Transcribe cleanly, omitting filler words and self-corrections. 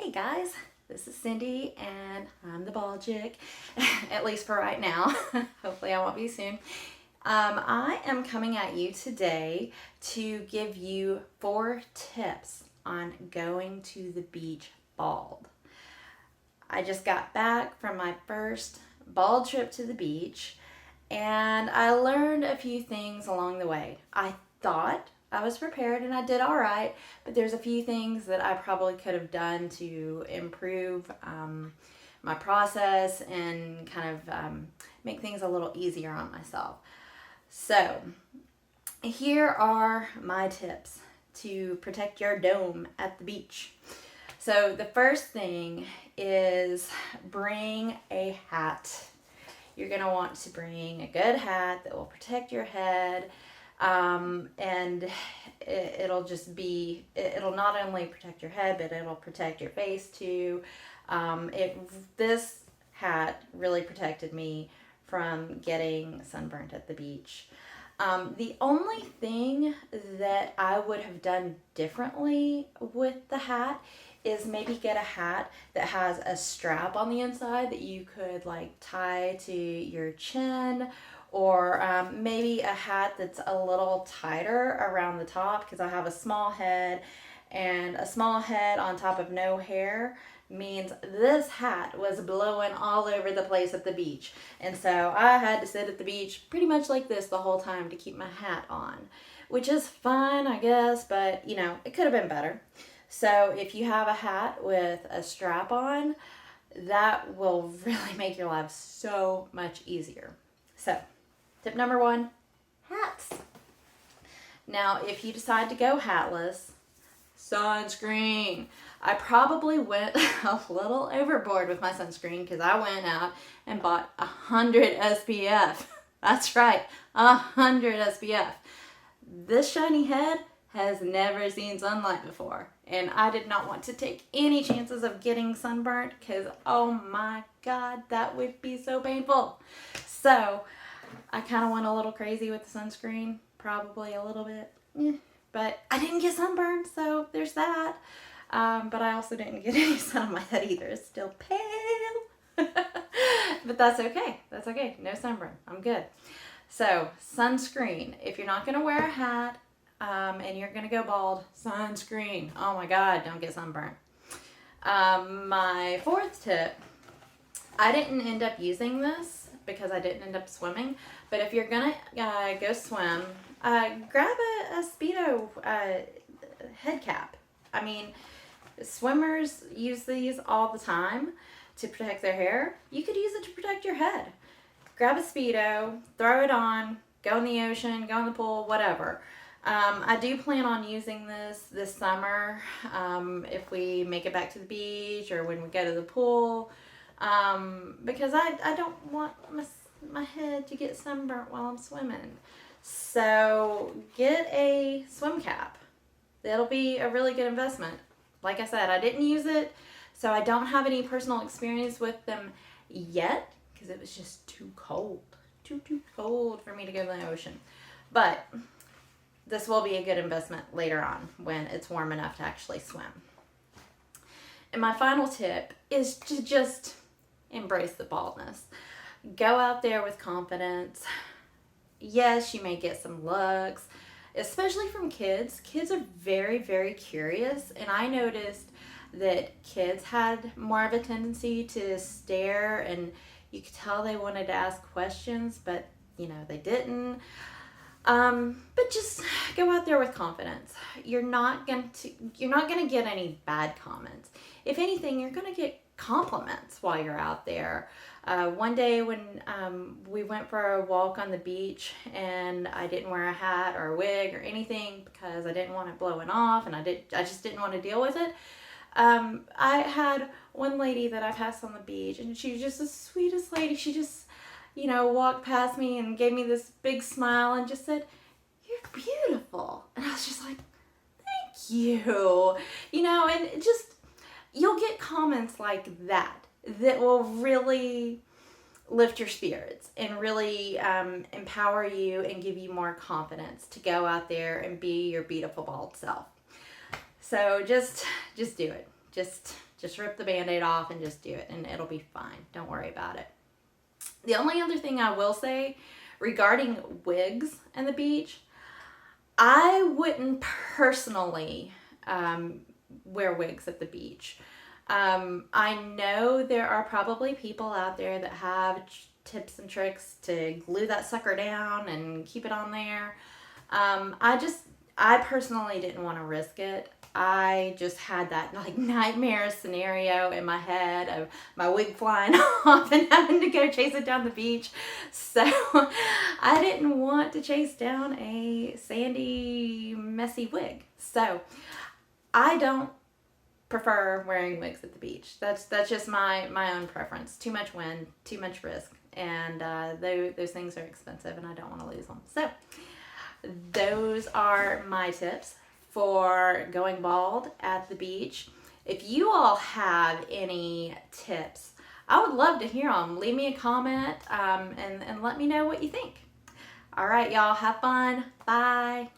Hey guys, this is Cindy and I'm the bald chick, at least for right now. Hopefully I won't be soon. I am coming at you today to give you 4 tips on going to the beach bald. I just got back from my first bald trip to the beach and I learned a few things along the way. I thought I was prepared and I did all right, but there's a few things that I probably could have done to improve my process and kind of make things a little easier on myself. So here are my tips to protect your dome at the beach. So the first thing is bring a hat. You're going to want to bring a good hat that will protect your head. And it'll not only protect your head, but it'll protect your face too. This hat really protected me from getting sunburned at the beach. The only thing that I would have done differently with the hat is maybe get a hat that has a strap on the inside that you could like tie to your chin, or maybe a hat that's a little tighter around the top, because I have a small head, and a small head on top of no hair means this hat was blowing all over the place at the beach. And so I had to sit at the beach pretty much like this the whole time to keep my hat on, which is fine, I guess, but you know, it could have been better. So if you have a hat with a strap on, that will really make your life so much easier. So tip number 1, hats. Now, if you decide to go hatless, sunscreen. I probably went a little overboard with my sunscreen because I went out and bought 100 SPF. That's right, 100 SPF. This shiny head has never seen sunlight before, and I did not want to take any chances of getting sunburnt because, oh my God, that would be so painful. So I kind of went a little crazy with the sunscreen, probably a little bit, but I didn't get sunburned, so there's that. But I also didn't get any sun on my head either. It's still pale. But that's okay. That's okay. No sunburn. I'm good. So sunscreen. If you're not going to wear a hat and you're going to go bald, sunscreen. Oh my God, don't get sunburned. My 4th tip, I didn't end up using this because I didn't end up swimming, but if you're going to go swim, grab a Speedo head cap. I mean, swimmers use these all the time to protect their hair. You could use it to protect your head. Grab a Speedo, throw it on, go in the ocean, go in the pool, whatever. I do plan on using this summer if we make it back to the beach or when we go to the pool, because I don't want my head to get sunburnt while I'm swimming. So get a swim cap. That'll be a really good investment. Like I said, I didn't use it, so I don't have any personal experience with them yet because it was just too cold. Too cold for me to go to the ocean. But this will be a good investment later on when it's warm enough to actually swim. And my final tip is to just embrace the baldness. Go out there with confidence. Yes, you may get some looks, especially from kids. Kids are very, very curious, and I noticed that kids had more of a tendency to stare, and you could tell they wanted to ask questions, but you know, they didn't. But just go out there with confidence. You're not gonna get any bad comments. If anything, you're gonna get compliments while you're out there. One day when we went for a walk on the beach and I didn't wear a hat or a wig or anything because I didn't want it blowing off, and I just didn't want to deal with it. I had one lady that I passed on the beach, and she was just the sweetest lady. She just, walked past me and gave me this big smile and just said, "You're beautiful." And I was just like, "Thank you." And just, you'll get comments like that will really lift your spirits and really empower you and give you more confidence to go out there and be your beautiful bald self. So just do it. just rip the Band-Aid off and just do it, and it'll be fine. Don't worry about it. The only other thing I will say regarding wigs and the beach, I wouldn't personally wear wigs at the beach. I know there are probably people out there that have tips and tricks to glue that sucker down and keep it on there. I personally didn't want to risk it. I just had that like nightmare scenario in my head of my wig flying off and having to go chase it down the beach. So I didn't want to chase down a sandy, messy wig. So I don't prefer wearing wigs at the beach. That's just my own preference. Too much wind, too much risk, and those things are expensive, and I don't want to lose them. So those are my tips for going bald at the beach. If you all have any tips, I would love to hear them. Leave me a comment and let me know what you think. All right, y'all, have fun. Bye.